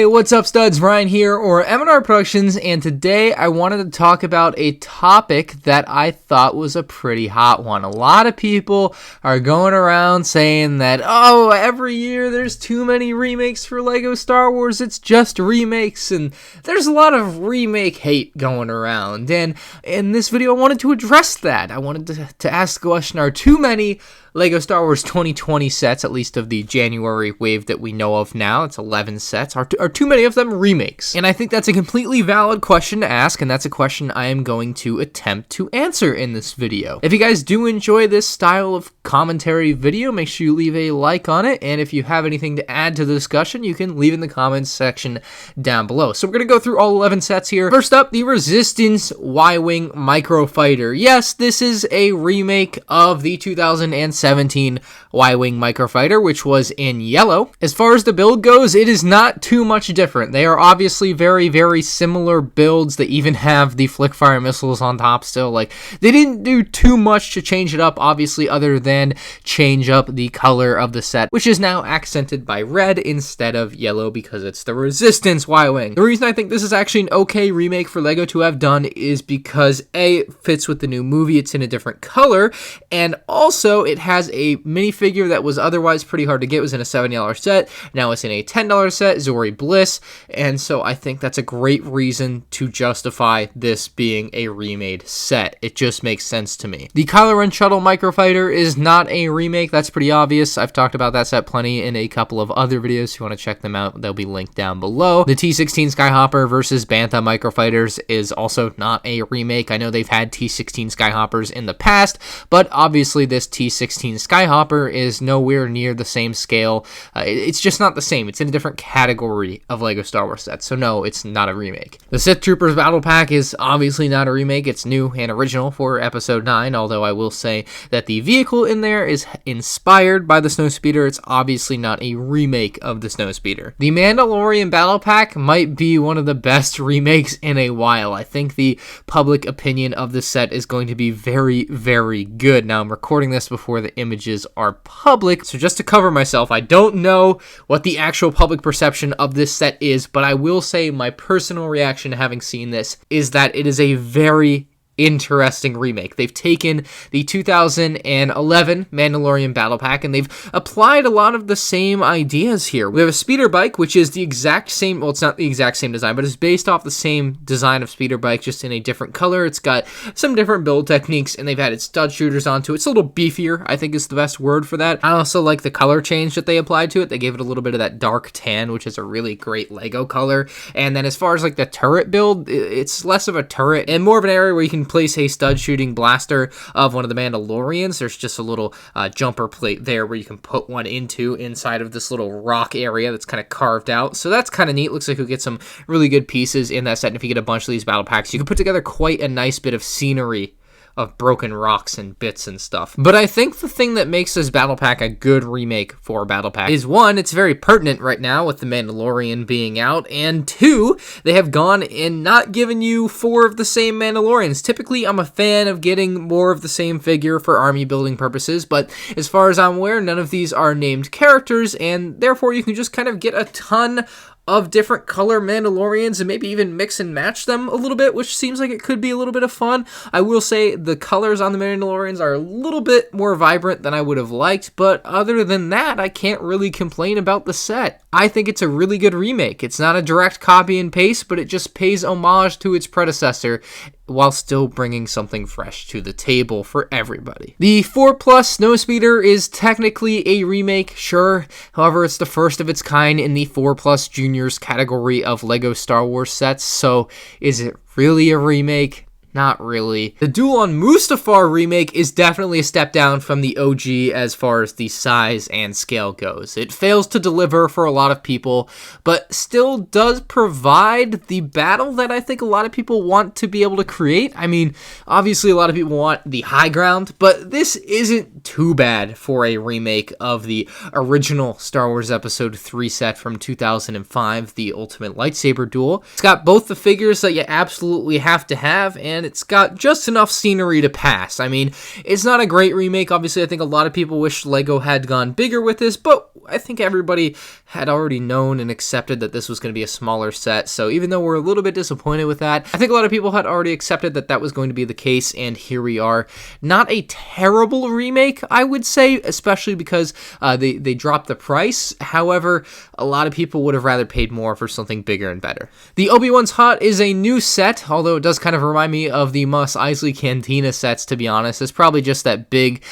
Hey, what's up studs? Ryan here, or MandRproductions, and today I wanted to talk about a topic that I thought was a pretty hot one. A lot of people are going around saying that, oh, every year there's too many remakes for LEGO Star Wars, it's just remakes, and there's a lot of remake hate going around. And in this video I wanted to address that. I wanted to ask the question, are too many LEGO Star Wars 2020 sets, at least of the January wave that we know of now, it's 11 sets, are too many of them remakes? And I think that's a completely valid question to ask, and that's a question I am going to attempt to answer in this video. If you guys do enjoy this style of commentary video, make sure you leave a like on it, and if you have anything to add to the discussion, you can leave in the comments section down below. So we're going to go through all 11 sets here. First up, the Resistance Y-Wing Microfighter. Yes, this is a remake of the 2017 Y-Wing Microfighter, which was in yellow. As far as the build goes, it is not too much different. They are obviously very, very similar builds. They even have the flick-fire missiles on top still. Like, they didn't do too much to change it up, obviously, other than change up the color of the set, which is now accented by red instead of yellow because it's the Resistance Y-Wing. The reason I think this is actually an okay remake for LEGO to have done is because A, it fits with the new movie, it's in a different color, and also it has a minifigure that was otherwise pretty hard to get. It was in a $7 set. Now it's in a $10 set, Zori Bliss, and so I think that's a great reason to justify this being a remade set. It just makes sense to me. The Kylo Ren Shuttle Microfighter is not a remake. That's pretty obvious. I've talked about that set plenty in a couple of other videos. If you want to check them out, they'll be linked down below. The T-16 Skyhopper versus Bantha Microfighters is also not a remake. I know they've had T-16 Skyhoppers in the past, but obviously this T-16 Skyhopper is nowhere near the same scale. It's just not the same. It's in a different category of LEGO Star Wars sets, so no, it's not a remake. The Sith Troopers Battle Pack is obviously not a remake. It's new and original for Episode 9, although I will say that the vehicle in there is inspired by the Snowspeeder. It's obviously not a remake of the Snowspeeder. The Mandalorian Battle Pack might be one of the best remakes in a while. I think the public opinion of this set is going to be very, very good. Now, I'm recording this before the images are public, so just to cover myself, I don't know what the actual public perception of this set is, but I will say my personal reaction to having seen this is that it is a very interesting remake. They've taken the 2011 Mandalorian Battle Pack and they've applied a lot of the same ideas here. We have a speeder bike, which is the exact same, well, it's not the exact same design, but it's based off the same design of speeder bike, just in a different color. It's got some different build techniques, and they've added stud shooters onto it. It's a little beefier, I think is the best word for that. I also like the color change that they applied to it. They gave it a little bit of that dark tan, which is a really great LEGO color. And then as far as like the turret build, it's less of a turret and more of an area where you can place a stud shooting blaster of one of the Mandalorians. There's just a little jumper plate there where you can put one inside of this little rock area that's kind of carved out. So that's kind of neat. Looks like you'll get some really good pieces in that set. And if you get a bunch of these battle packs, you can put together quite a nice bit of scenery of broken rocks and bits and stuff. But I think the thing that makes this Battle Pack a good remake for a Battle Pack is, one, it's very pertinent right now with The Mandalorian being out, and two, they have gone and not given you 4 of the same Mandalorians. Typically, I'm a fan of getting more of the same figure for army building purposes, but as far as I'm aware, none of these are named characters, and therefore you can just kind of get a ton of different color Mandalorians and maybe even mix and match them a little bit, which seems like it could be a little bit of fun. I will say the colors on the Mandalorians are a little bit more vibrant than I would have liked, but other than that, I can't really complain about the set. I think it's a really good remake. It's not a direct copy and paste, but it just pays homage to its predecessor while still bringing something fresh to the table for everybody. The 4+ Snowspeeder is technically a remake, sure. However, it's the first of its kind in the 4+ Juniors category of LEGO Star Wars sets, so is it really a remake? Not really. The Duel on Mustafar remake is definitely a step down from the OG as far as the size and scale goes. It fails to deliver for a lot of people, but still does provide the battle that I think a lot of people want to be able to create. I mean, obviously a lot of people want the high ground, but this isn't too bad for a remake of the original Star Wars Episode 3 set from 2005, the Ultimate Lightsaber Duel. It's got both the figures that you absolutely have to have, and and it's got just enough scenery to pass. I mean, it's not a great remake. Obviously, I think a lot of people wish LEGO had gone bigger with this, but I think everybody had already known and accepted that this was going to be a smaller set. So even though we're a little bit disappointed with that, I think a lot of people had already accepted that that was going to be the case, and here we are. Not a terrible remake, I would say, especially because they dropped the price. However, a lot of people would have rather paid more for something bigger and better. The Obi Wans Hut is a new set, although it does kind of remind me of the Mos Eisley Cantina sets, to be honest. It's probably just that big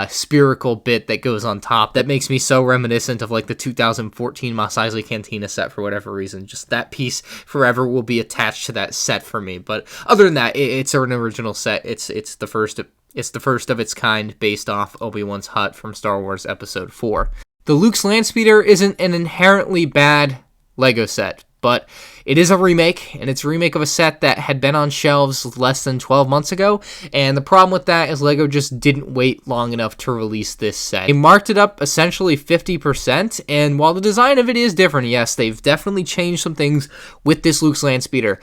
spherical bit that goes on top that makes me so reminiscent of like the 2014 Mos Eisley Cantina set for whatever reason. Just that piece forever will be attached to that set for me. But other than that, it's an original set. It's the first of its kind based off Obi Wan's Hut from Star Wars Episode 4. The Luke's Landspeeder isn't an inherently bad LEGO set, but it is a remake, and it's a remake of a set that had been on shelves less than 12 months ago, and the problem with that is LEGO just didn't wait long enough to release this set. They marked it up essentially 50%, and while the design of it is different, yes, they've definitely changed some things with this Luke's Landspeeder.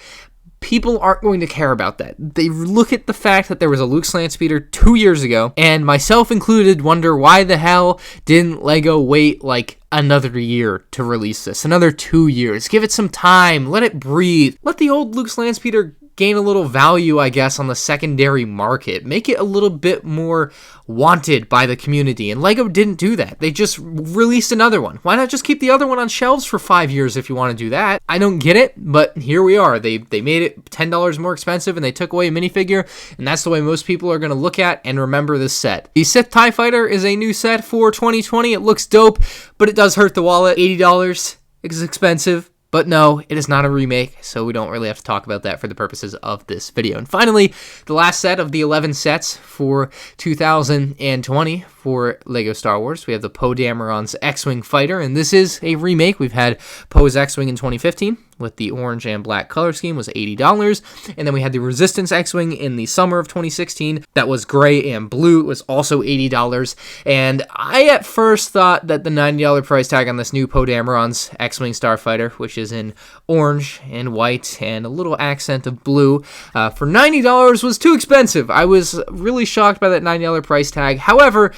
People aren't going to care about that. They look at the fact that there was a Luke's Landspeeder 2 years ago, and myself included wonder why the hell didn't LEGO wait like another year to release this? Another 2 years. Give it some time. Let it breathe. Let the old Luke's Landspeeder gain a little value, I guess, on the secondary market. Make it a little bit more wanted by the community. And LEGO didn't do that. They just released another one. Why not just keep the other one on shelves for 5 years if you want to do that? I don't get it, but here we are. They made it $10 more expensive, and they took away a minifigure, and that's the way most people are going to look at and remember this set. The Sith TIE Fighter is a new set for 2020. It looks dope, but it does hurt the wallet. $80 is expensive. But no, it is not a remake, so we don't really have to talk about that for the purposes of this video. And finally, the last set of the 11 sets for 2020 for LEGO Star Wars. We have the Poes XWing Fighter, and this is a remake. We've had Poes XWing in 2015 with the orange and black color scheme, was $80. And then we had the Resistance X-Wing in the summer of 2016 that was gray and blue. It was also $80. And I at first thought that the $90 price tag on this new Poes X-Wing Starfighter, which is in orange and white and a little accent of blue, for $90 was too expensive. I was really shocked by that $90 price tag. However,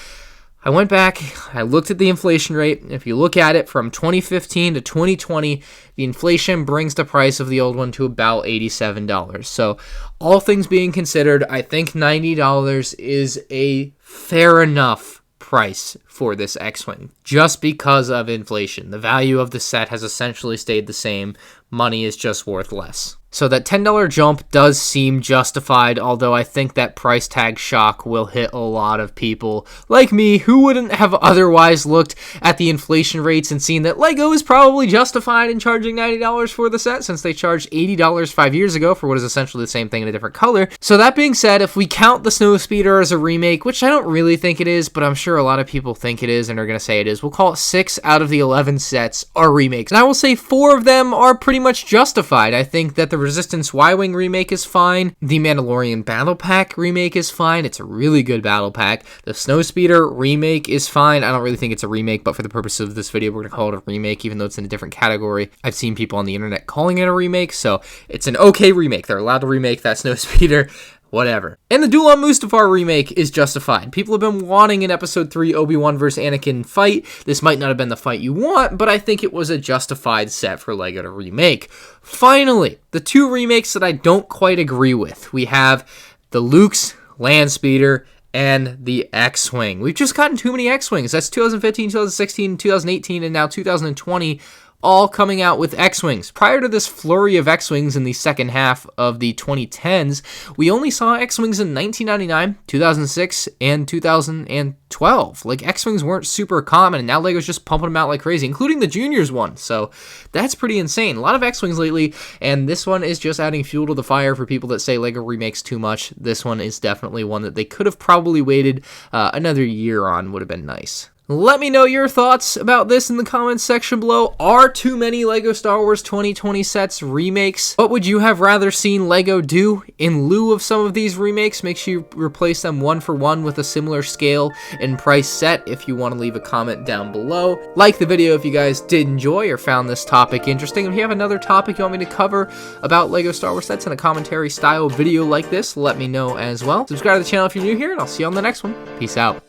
I went back, I looked at the inflation rate. If you look at it from 2015 to 2020, the inflation brings the price of the old one to about $87. So all things being considered, I think $90 is a fair enough price for this X-Wing, just because of inflation. The value of the set has essentially stayed the same. Money is just worth less. So that $10 jump does seem justified, although I think that price tag shock will hit a lot of people like me who wouldn't have otherwise looked at the inflation rates and seen that LEGO is probably justified in charging $90 for the set, since they charged $80 5 years ago for what is essentially the same thing in a different color. So that being said, if we count the Snowspeeder as a remake, which I don't really think it is, but I'm sure a lot of people think it is and are going to say it is, we'll call it 6 out of the 11 sets are remakes. And I will say 4 of them are pretty much justified. I think that the Resistance Y-Wing remake is fine. The Mandalorian Battle Pack remake is fine. It's a really good battle pack. The Snowspeeder remake is fine. I don't really think it's a remake, but for the purpose of this video, we're going to call it a remake, even though it's in a different category. I've seen people on the internet calling it a remake, so it's an okay remake. They're allowed to remake that Snowspeeder. Whatever. And the Duel on Mustafar remake is justified. People have been wanting an Episode 3 Obi-Wan vs. Anakin fight. This might not have been the fight you want, but I think it was a justified set for LEGO to remake. Finally, the 2 remakes that I don't quite agree with. We have the Luke's Landspeeder and the X-Wing. We've just gotten too many X-Wings. That's 2015, 2016, 2018, and now 2020. All coming out with X-Wings. Prior to this flurry of X-Wings in the second half of the 2010s, we only saw X-Wings in 1999, 2006, and 2012. Like, X-Wings weren't super common, and now LEGO's just pumping them out like crazy, including the Juniors one. So that's pretty insane. A lot of X-Wings lately, and this one is just adding fuel to the fire for people that say LEGO remakes too much. This one is definitely one that they could have probably waited another year on. Would have been nice. Let me know your thoughts about this in the comments section below. Are too many LEGO Star Wars 2020 sets remakes? What would you have rather seen LEGO do in lieu of some of these remakes? Make sure you replace them one for one with a similar scale and price set if you want to leave a comment down below. Like the video if you guys did enjoy or found this topic interesting. If you have another topic you want me to cover about LEGO Star Wars sets in a commentary style video like this, let me know as well. Subscribe to the channel if you're new here, and I'll see you on the next one. Peace out.